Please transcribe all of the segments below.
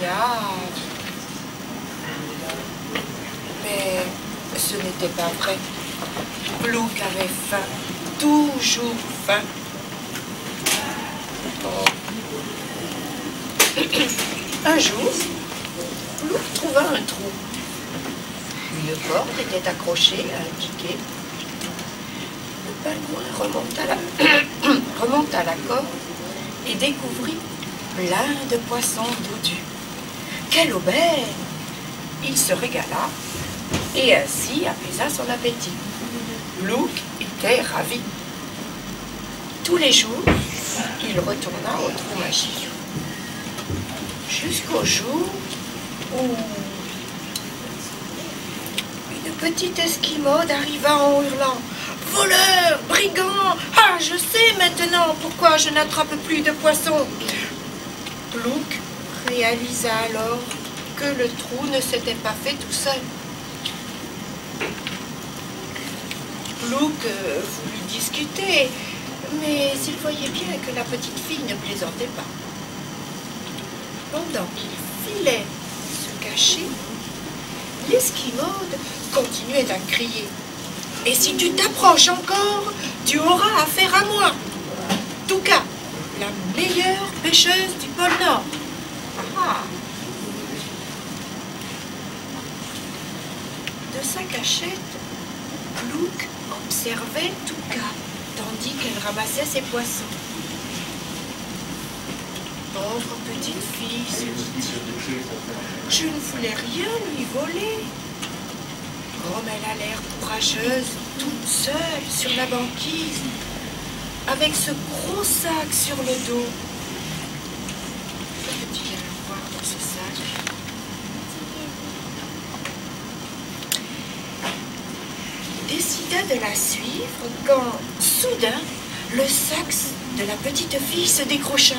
voyage. Mais ce n'était pas vrai. Plouc avait faim, toujours faim. Oh. Un jour, Plouc trouva un trou. Une corde était accrochée à un piquet. Le pingouin remonta la corde et découvrit plein de poissons dodus. Quelle aubaine! Il se régala et ainsi apaisa son appétit. Plouc était ravi. Tous les jours, il retourna au trou magique. Jusqu'au jour où une petite esquimaude arriva en hurlant « Voleur, brigand! Ah, je sais maintenant pourquoi je n'attrape plus de poissons !» Plouc réalisa alors que le trou ne s'était pas fait tout seul. Plouc voulut discuter, mais il voyait bien que la petite fille ne plaisantait pas. Pendant qu'il filait se cacher, l'esquimaude continuait à crier. « Et si tu t'approches encore, tu auras affaire à moi. En tout cas, la meilleure pêcheuse du pôle Nord. » Ah. De sa cachette, Plouc observait Touka, tandis qu'elle ramassait ses poissons. Pauvre petite fille, se dit-il, je ne voulais rien lui voler. Comme elle a l'air courageuse, toute seule sur la banquise, avec ce gros sac sur le dos. Peux-tu bien le voir dans ce sac? Il décida de la suivre quand, soudain, le sac de la petite fille se décrocha.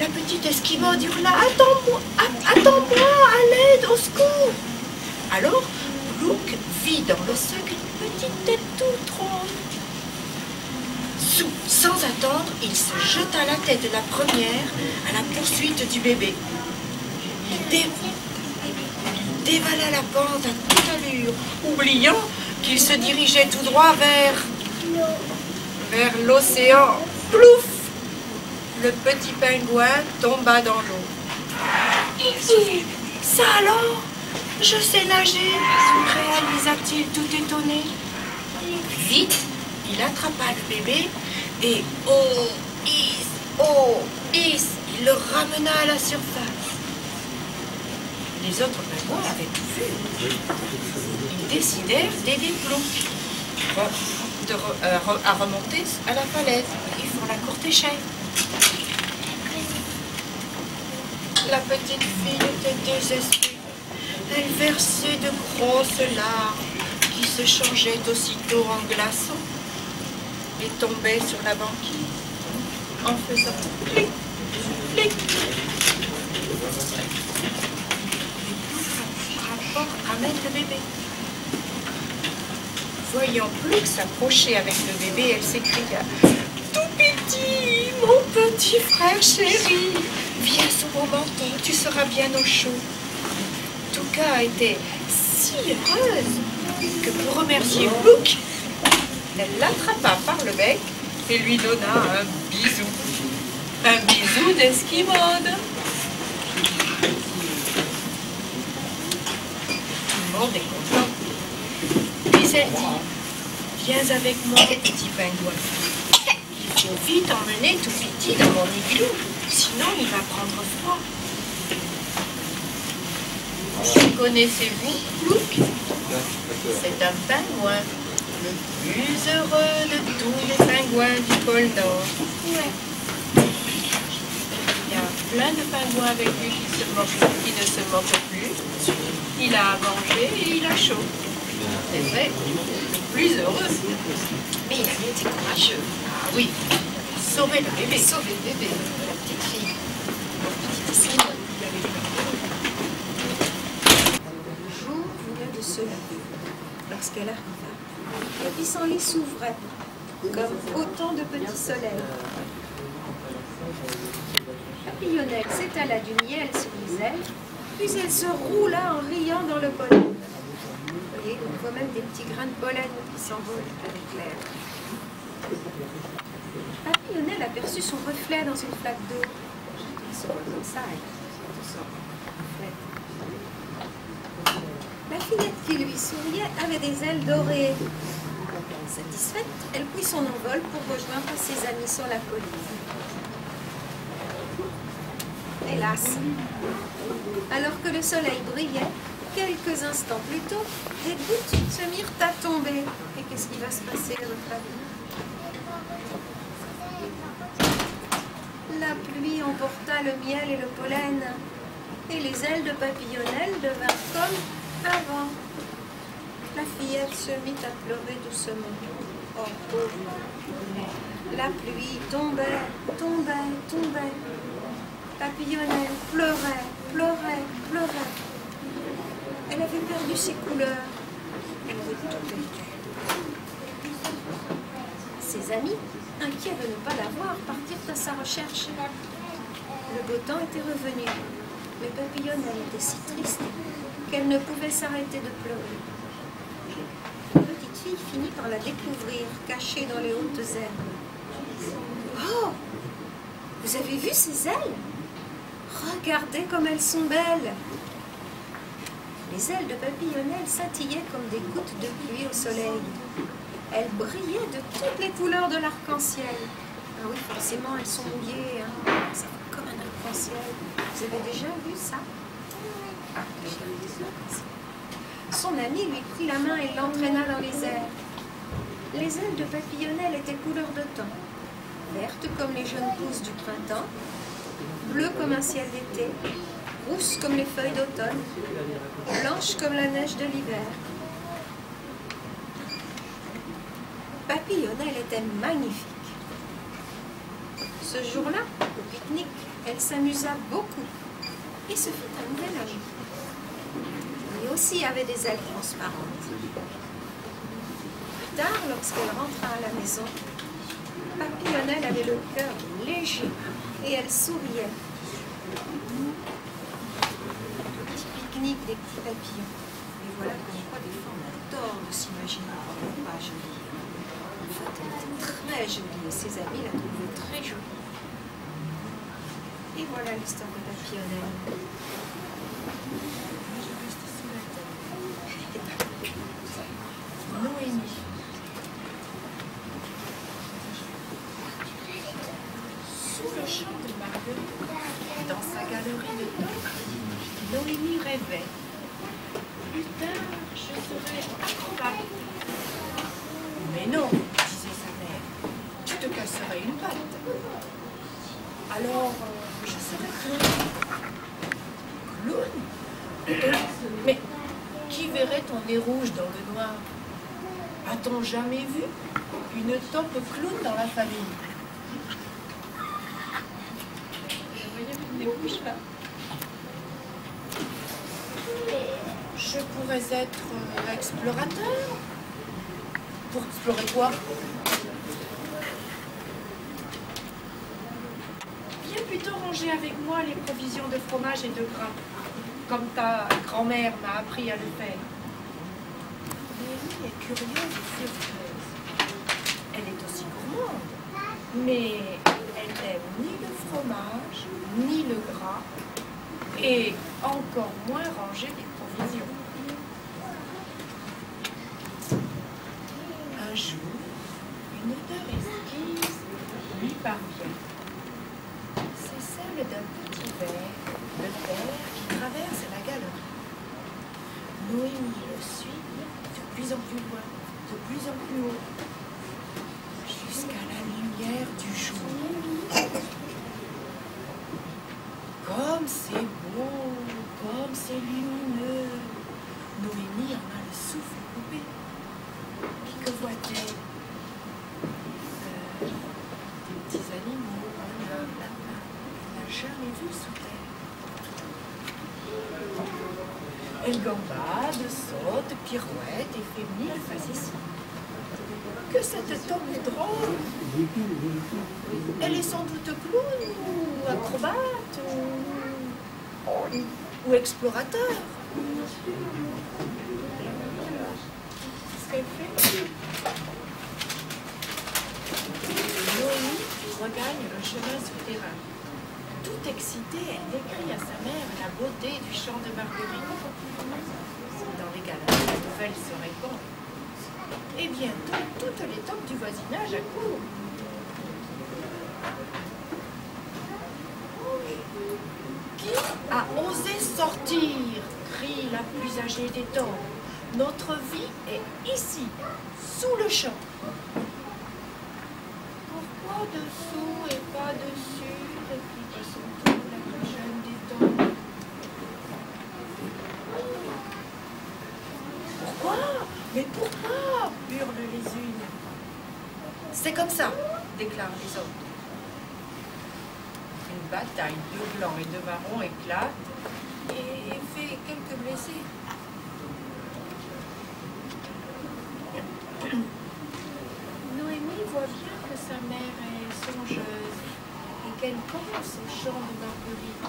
La petite esquimaude hurla « Attends-moi, à l'aide, au secours !» Alors, Plouc vit dans le sac une petite tête toute ronde. Sans attendre, il se jeta la tête de la première à la poursuite du bébé. Il dévala la pente à toute allure, oubliant qu'il se dirigeait tout droit vers l'océan. Plouf! Le petit pingouin tomba dans l'eau. « Ça alors? Je sais nager !» réalisa-t-il tout étonné. Vite, il attrapa le bébé et il le ramena à la surface. Les autres pingouins avaient tout vu. Ils décidèrent d'aider Plouc à remonter à la falaise. Ils font la courte échelle. La petite fille était désespérée. Elle versait de grosses larmes qui se changeaient aussitôt en glaçons et tombaient sur la banquise en faisant clic, clic. Ramène le bébé. Voyant Plouc s'approcher avec le bébé, elle s'écria « Tout petit, mon petit frère chéri, viens sous mon menton, tu seras bien au chaud. » Touka était si heureuse que pour remercier Plouc, elle l'attrapa par le bec et lui donna un bisou. Un bisou d'esquimaude. Tout le monde est content. Puis elle dit « Viens avec moi, petit pingouin. Il faut vite emmener tout petit dans mon igloo, sinon il va prendre froid. » Connaissez-vous Plouc? C'est un pingouin, le plus heureux de tous les pingouins du pôle Nord. Ouais. Il y a plein de pingouins avec lui qui ne se moquent plus. Il a à manger et il a chaud. C'est vrai, le plus heureux. Mais il avait été courageux. Ah oui, sauver le bébé. Sauver le bébé, la petite fille. La petite esquimaude. Se lever. Lorsqu'elle arriva, le pissenlit s'ouvrait comme autant de petits soleils. papillonnelle s'étala du miel sur les ailes, puis elle se roula en riant dans le pollen. Vous voyez, on voit même des petits grains de pollen qui s'envolent avec l'air. Papillonnelle aperçut son reflet dans une flaque d'eau. Il se voit comme ça, La fillette qui lui souriait avait des ailes dorées. Satisfaite, elle prit son envol pour rejoindre ses amis sur la colline. Hélas, alors que le soleil brillait, quelques instants plus tôt, des gouttes se mirent à tomber. Et qu'est-ce qui va se passer à votre avis? La pluie emporta le miel et le pollen, et les ailes de papillonnelle devinrent comme avant. La fillette se mit à pleurer doucement. Oh pauvre! La pluie tombait, tombait, tombait. Papillonnelle pleurait, pleurait, pleurait. Elle avait perdu ses couleurs. Elle avait tout perdu. Ses amis, inquiets de ne pas la voir, partirent à sa recherche. Le beau temps était revenu, mais Papillonnelle était si triste qu'elle ne pouvait s'arrêter de pleurer. La petite fille finit par la découvrir, cachée dans les hautes herbes. Oh! Vous avez vu ces ailes? Regardez comme elles sont belles! Les ailes de Papillonnelle scintillaient comme des gouttes de pluie au soleil. Elles brillaient de toutes les couleurs de l'arc-en-ciel. Ah oui, forcément, elles sont mouillées, hein. Ça fait comme un arc-en-ciel. Vous avez déjà vu ça? Son ami lui prit la main et l'entraîna dans les airs. Les ailes de Papillonnelle étaient couleur de temps. Vertes comme les jeunes pousses du printemps, bleues comme un ciel d'été, rousses comme les feuilles d'automne, blanches comme la neige de l'hiver. Papillonnelle était magnifique. Ce jour-là, au pique-nique, elle s'amusa beaucoup et se fit un nouvel ami. Lui aussi avait des ailes transparentes. Plus tard, lorsqu'elle rentra à la maison, Papillonnelle avait le cœur léger et elle souriait. Petit pique-nique des petits papillons. Et voilà pourquoi des fois on adore de s'imaginer qu'on n'est pas jolie. En fait, elle était très jolie et ses amis la trouvaient très jolie. Et voilà l'histoire de Papillonnelle. Noémie. Sous le champ de Marguerite, dans sa galerie de temps, Noémie rêvait. Plus tard, je serai acrobate. Mais non, disait sa mère, tu te casserais une patte. Alors, je serais clown. Clown? Mais qui verrait ton nez rouge dans le noir? A-t-on jamais vu une taupe clown dans la famille? Vous voyez mon nez rouge là? Je pourrais être explorateur. Pour explorer quoi? Viens plutôt ranger avec moi les provisions de fromage et de gras, comme ta grand-mère m'a appris à le faire. Noémie est curieuse et furieuse. Elle est aussi gourmande, mais elle n'aime ni le fromage, ni le gras, et encore moins ranger les provisions. Un jour, une odeur esquisse lui parvient. C'est celle d'un petit ver de terre qui traverse la galerie. Noémie le suit de plus en plus loin, de plus en plus haut, jusqu'à la lumière du jour. Comme c'est beau, comme c'est lumineux. Noémie en a le souffle coupé. Que voit-elle? Des petits animaux, un homme, lapin. Elle n'a jamais vu sous terre. Elle gambade, saute, pirouette et fait mille facéties. Que cette taupe est drôle! Elle est sans doute clown ou acrobate ou explorateur. Ce qu'elle fait. Noémie regagne le chemin souterrain. Toute excitée, elle décrit à sa mère la beauté du champ de Marguerite. Dans les galeries, la nouvelle se répand. Et bientôt, toutes les tombes du voisinage accourent. Qui a osé sortir? Crie la plus âgée des tombes. Notre vie est ici, sous le champ. Pourquoi dessous et pas dessus? Réplique à son tour la plus jeune des tombes. Pourquoi? Mais pourquoi? Hurlent les unes. C'est comme ça, déclarent les autres. Une bataille de blancs et de marrons éclate et fait quelques blessés. Noémie voit bien que sa mère est songeuse et qu'elle pense au chant de Marguerite.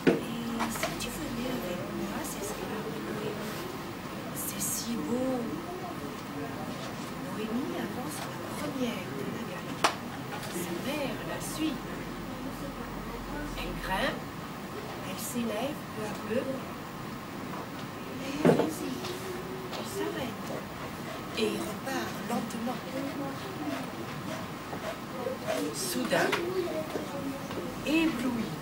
Et si tu venais avec moi, s'exclame Noémie, c'est si beau. Noémie avance à la première de la galerie. Sa mère la suit. Elle grimpe, elle s'élève peu à peu. Et elle hésite, elle s'arrête et repart lentement. Soudain, éblouie,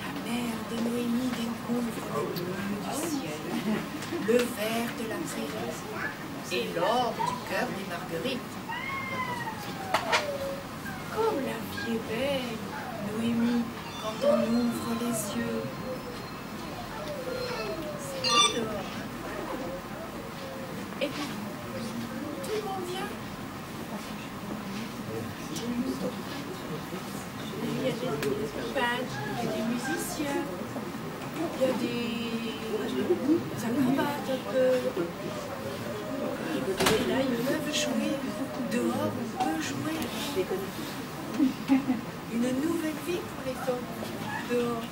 la mère de Noémie découvre le bleu du ciel, le vert de la prairie et l'or du cœur des Marguerites. Comme la vie est belle, Noémie, quand on ouvre les yeux. C'est beau dehors, hein? Et puis, tout le monde vient. Il y a des peintres, il y a des musiciens, il y a des acrobates un peu. Et là, ils peuvent jouer. Dehors, on peut jouer. Une nouvelle vie pour les hommes. Dehors.